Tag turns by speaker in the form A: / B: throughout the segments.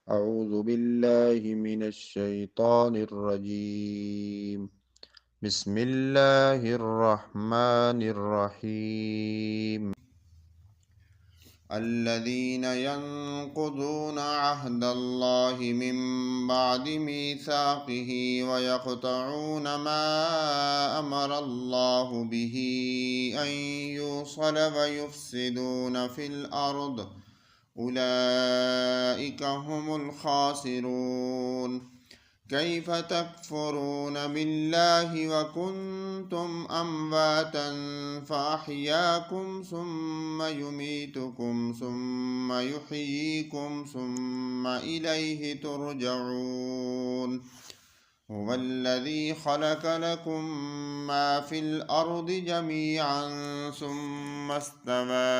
A: أعوذ بالله من الشيطان الرجيم. بسم الله الرحمن الرحيم. الذين ينقضون عهد الله من بعد ميثاقه ويقطعون ما أمر الله به أن يوصل ويفسدون في الأرض أولئك هم الخاسرون. كيف تكفرون بالله وكنتم أمواتا فأحياكم ثم يميتكم ثم يحييكم ثم إليه ترجعون. هو الذي خلق لكم ما في الأرض جميعا ثم استوى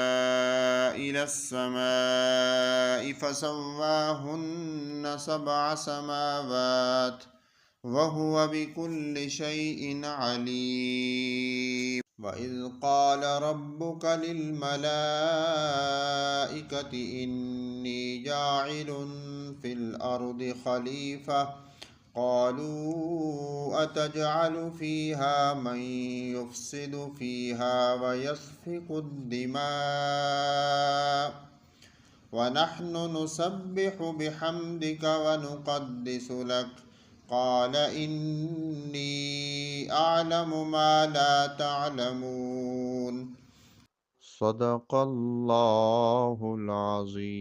A: إلى السماء فسواهن سبع سماوات وهو بكل شيء عليم. وإذ قال ربك للملائكة إني جاعل في الأرض خليفة قالوا أتجعل فيها من يفسد فيها ويسفك الدماء ونحن نسبح بحمدك ونقدس لك قال إني أعلم ما لا تعلمون. صدق الله العظيم.